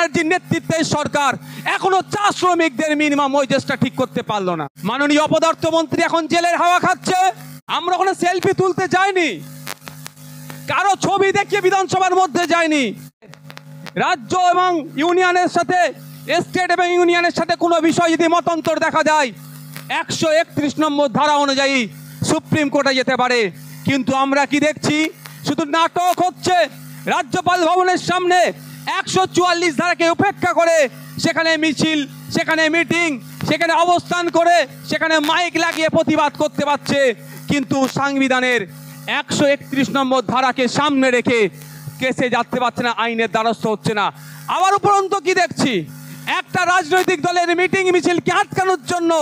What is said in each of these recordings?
ব্যানার্জির নেতৃত্বে সরকার এখনো চা শ্রমিকদের মিনিমাম ওয়েজেসটা ঠিক করতে পারলো না। মাননীয় অপদার্থ মন্ত্রী এখন জেলের হাওয়া খাচ্ছে। আমরা ওখানে সেলফি তুলতে যাইনি, কারো ছবি দেখিয়ে বিধানসভার মধ্যে যায়নি। রাজ্য এবং ইউনিয়নের সাথে, স্টেট এবং ইউনিয়নের সাথে কোনো বিষয় যদি মতান্তর দেখা যায় 131 নম্বর ধারা অনুযায়ী সুপ্রিম কোর্টে যেতে পারে। কিন্তু আমরা কি দেখছি? শুধু নাটক হচ্ছে। রাজ্যপাল ভবনের সামনে 144 ধারাকে উপেক্ষা করে সেখানে মিছিল, সেখানে মিটিং, সেখানে অবস্থান করে সেখানে মাইক লাগিয়ে প্রতিবাদ করতে পারছে, কিন্তু সংবিধানের 131 নম্বর ধারাকে সামনে রেখে কেসে যাতে পারছে না, আইনের দ্বারস্থ হচ্ছে না। আবার উপরন্তু কি দেখছি? একটা রাজনৈতিক দলের মিটিং মিছিলকে আটকানোর জন্য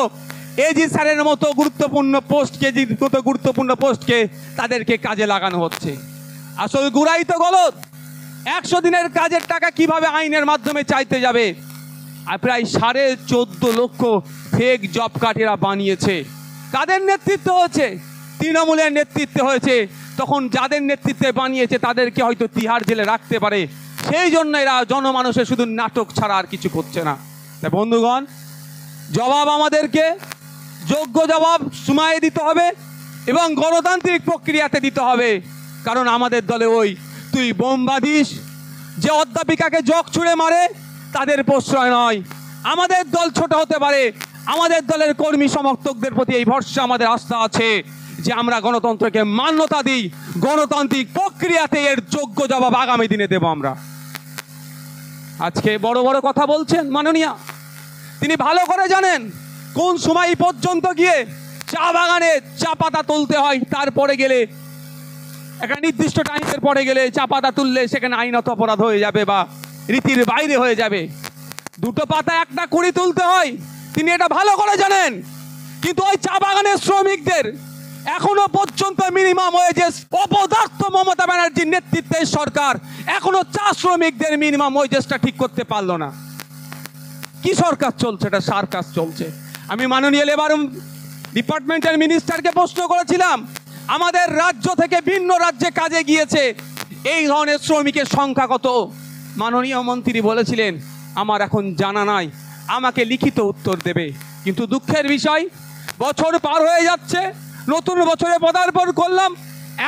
এজি স্যারের মতো গুরুত্বপূর্ণ পোস্টকে তাদেরকে কাজে লাগানো হচ্ছে। আসল গুড়াই তো গলদ। 100 দিনের কাজের টাকা কিভাবে আইনের মাধ্যমে চাইতে যাবে? আর প্রায় 14.5 লক্ষ ফেক জব কার্ড এরা বানিয়েছে। কাদের নেতৃত্ব হয়েছে? তৃণমূলের নেতৃত্বে হয়েছে। তখন যাদের নেতৃত্বে বানিয়েছে তাদেরকে হয়তো তিহার জেলে রাখতে পারে, সেই জন্য এরা জনমানুষে শুধু নাটক ছাড়া আর কিছু করছে না। তাই বন্ধুগণ, জবাব আমাদেরকে যোগ্য জবাব সময়ে দিতে হবে এবং গণতান্ত্রিক প্রক্রিয়াতে দিতে হবে। কারণ আমাদের দলে ওই তুই বোম বাঁধিস, যে অধ্যাপিকাকে জগ ছুঁড়ে মারে তাদের প্রশ্রয় নয়। আমাদের দল ছোট হতে পারে, আমাদের দলের কর্মী সমর্থকদের প্রতি এই ভরসা, আমাদের আস্থা আছে যে আমরা গণতন্ত্রকে মান্যতা দিই, গণতান্ত্রিক প্রক্রিয়াতে এর যোগ্য জবাব আগামী দিনে দেব আমরা। আজকে বড় বড় কথা বলছেন মাননীয়া, তিনি ভালো করে জানেন কোন সময় পর্যন্ত গিয়ে চা বাগানে চা পাতা তুলতে হয়। তারপরে গেলে একটা নির্দিষ্ট টাইমের পরে গেলে চা পাতা তুললে সেখানে আইনত অপরাধ হয়ে যাবে বা রীতির বাইরে হয়ে যাবে। 2 পাতা 1টা কুড়ি তুলতে হয়, তিনি এটা ভালো করে জানেন। কিন্তু ওই চা বাগানের শ্রমিকদের এখনো পর্যন্ত মিনিমাম ওয়েজেস, অপদার্থ মমতা ব্যানার্জির নেতৃত্বে সরকার এখনো চা শ্রমিকদের মিনিমাম ওয়েজেসটা ঠিক করতে পারলো না। কি সরকার চলছে? এটা সার্কাস চলছে। আমি মাননীয় লেবার ডিপার্টমেন্টের মিনিস্টারকে প্রশ্ন করেছিলাম, আমাদের রাজ্য থেকে ভিন্ন রাজ্যে কাজে গিয়েছে এই ধরনের শ্রমিকের সংখ্যা কত? মাননীয় মন্ত্রী বলেছিলেন আমার এখন জানা নাই, আমাকে লিখিত উত্তর দেবে। কিন্তু দুঃখের বিষয়, বছর পার হয়ে যাচ্ছে, নতুন বছরে পদার্পণ করলাম,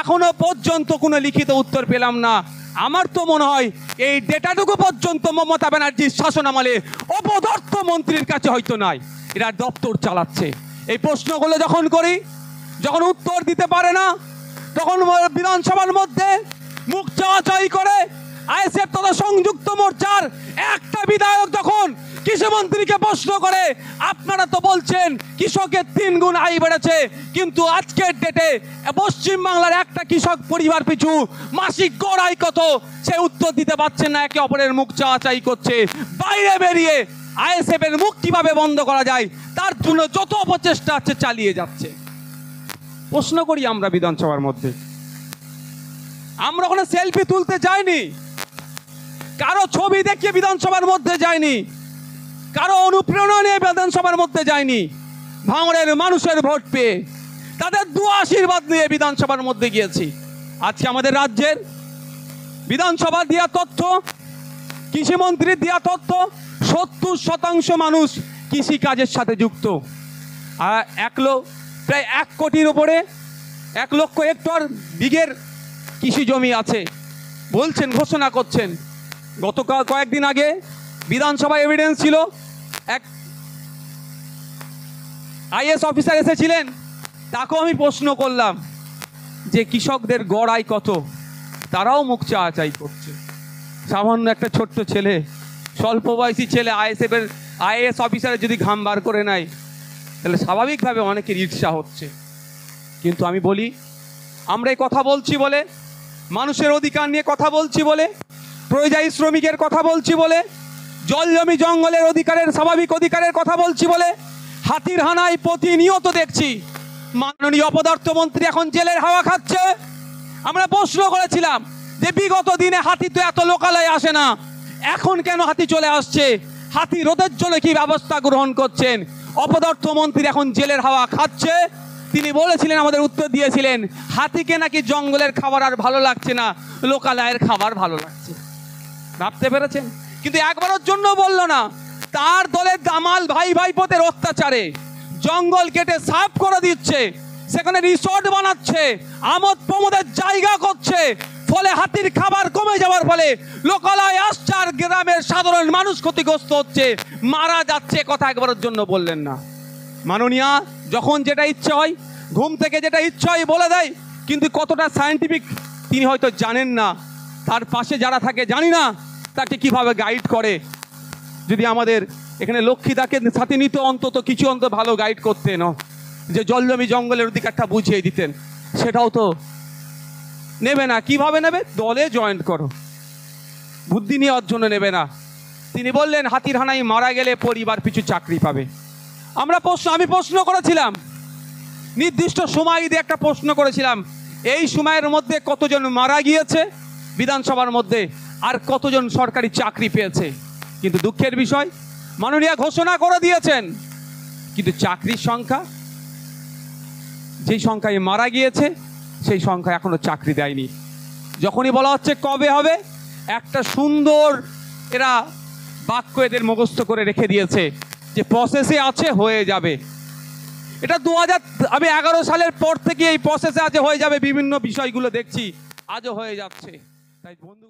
এখনো পর্যন্ত কোনো লিখিত উত্তর পেলাম না। আমার তো মনে হয় এই ডেটাটুকু পর্যন্ত মমতা ব্যানার্জির শাসনামলে অপদার্থ মন্ত্রীর কাছে হয়তো নাই, এরা দপ্তর চালাচ্ছে। এই প্রশ্নগুলো যখন করি, যখন উত্তর দিতে পারে না, তখন বিধানসভার মধ্যে মুখ চাওয়াচাই করে আইএসএফ তথা সংযুক্ত মোর্চার একটা বিধায়ক যখন কৃষিমন্ত্রীকে প্রশ্ন করে, আপনারা তো বলছেন কৃষকের 3 গুণ আয় বেড়েছে, কিন্তু আজকের ডেটে পশ্চিমবাংলার একটা কৃষক পরিবার পিছু মাসিক গড় আয় কত, সে উত্তর দিতে পারছেন না। একে অপরের মুখ চাওয়াচাই করছে। বাইরে বেরিয়ে আইএসএফ এর মুখ কিভাবে বন্ধ করা যায় তার জন্য যত অপচেষ্টা আছে চালিয়ে যাচ্ছে। প্রশ্ন করি আমরা বিধানসভার মধ্যে, আমরা ওখানে সেলফি তুলতে যাইনি, কারো ছবি দেখিয়ে বিধানসভার মধ্যে যায়নি, কারো অনুপ্রেরণা নিয়ে বিধানসভার মধ্যে যায়নি। ভাঙড়ের মানুষের ভোট পেয়ে তাদের দোয়া আশীর্বাদ নিয়ে বিধানসভার মধ্যে গিয়েছি। আজকে আমাদের রাজ্যের বিধানসভা দেওয়া তথ্য, কৃষিমন্ত্রীর দেওয়া তথ্য, 70% মানুষ কৃষি কাজের সাথে যুক্ত। আর প্রায় 1 কোটির উপরে 1 লক্ষ হেক্টর বিঘের কৃষি জমি আছে বলছেন, ঘোষণা করছেন। গতকাল কয়েকদিন আগে বিধানসভায় এভিডেন্স ছিল, এক আইএস অফিসার এসেছিলেন, তাকেও আমি প্রশ্ন করলাম যে কৃষকদের গড় আয় কত, তারাও মুখ চাওয়াচাই করছে। সামান্য একটা ছোট্ট ছেলে, স্বল্প বয়সী ছেলে আইএস অফিসারের যদি ঘাম বার করে নেয় তাহলে স্বাভাবিকভাবে অনেকের ঈর্ষা হচ্ছে। কিন্তু আমি বলি, আমরা এই কথা বলছি বলে, মানুষের অধিকার নিয়ে কথা বলছি বলে, পরিযায়ী শ্রমিকের কথা বলছি বলে, জল জমি জঙ্গলের অধিকারের, স্বাভাবিক অধিকারের কথা বলছি বলে হাতির হানায় প্রতিনিয়ত দেখছি মাননীয় অপদার্থ মন্ত্রী এখন জেলের হাওয়া খাচ্ছে। আমরা প্রশ্ন করেছিলাম যে বিগত দিনে হাতি তো এত লোকালয়ে আসে না, এখন কেন হাতি চলে আসছে? হাতি রোধের জন্য কি ব্যবস্থা গ্রহণ করছেন? অপদার্থ মন্ত্রী এখন জেলের হাওয়া খাচ্ছে। তিনি বলেছিলেন, আমাদের উত্তর দিয়েছিলেন, হাতিকে নাকি জঙ্গলের খাবার আর ভালো লাগছে না, লোকালয়ের খাবার ভালো লাগছে। ভাবতে পেরেছেন কিন্তু একবারের জন্য বললো না। তার দলের দামাল ভাই ভাইপোদের অত্যাচারে জঙ্গল কেটে সাফ করে দিচ্ছে, সেখানে রিসর্ট বানাচ্ছে, আমোদ প্রমোদের জায়গা করছে, ফলে হাতির খাবার কমে যাওয়ার ফলে লোকালয় আসছে আর গ্রামের সাধারণ মানুষ ক্ষতিগ্রস্ত হচ্ছে, মারা যাচ্ছে। কথা একবারের জন্য বললেন না। মাননীয়া যখন যেটা ইচ্ছে হয়, ঘুম থেকে যেটা ইচ্ছে হয় বলে দেয়, কিন্তু কতটা সায়েন্টিফিক তিনি হয়তো জানেন না। তার পাশে যারা থাকে জানি না তাকে কিভাবে গাইড করে। যদি আমাদের এখানে লক্ষ্মীদাকে সাথে নিতে অন্তত কিছু ভালো গাইড করতেন, যে জলজমি জঙ্গলের অধিকারটা বুঝিয়ে দিতেন, সেটাও তো নেবে না। কিভাবে নেবে? দলে জয়েন্ট করো, বুদ্ধি নেওয়ার জন্য নেবে না। তিনি বললেন হাতির হানায় মারা গেলে পরিবার পিছু চাকরি পাবে। আমি প্রশ্ন করেছিলাম, নির্দিষ্ট সময় দিয়ে একটা প্রশ্ন করেছিলাম, এই সময়ের মধ্যে কতজন মারা গিয়েছে বিধানসভার মধ্যে আর কতজন সরকারি চাকরি পেয়েছে। কিন্তু দুঃখের বিষয় মাননীয় ঘোষণা করে দিয়েছেন, কিন্তু চাকরির সংখ্যা, যেই সংখ্যায় মারা গিয়েছে সেই সংখ্যা এখনো চাকরি দেয়নি। যখনই বলা হচ্ছে কবে হবে, একটা সুন্দর এরা বাক্য এদের মুখস্থ করে রেখে দিয়েছে যে প্রসেসে আছে, হয়ে যাবে। এটা 2011 সালের পর থেকে এই প্রসেসে আছে, হয়ে যাবে। বিভিন্ন বিষয়গুলো দেখছি আজও হয়ে যাচ্ছে। তাই বন্ধু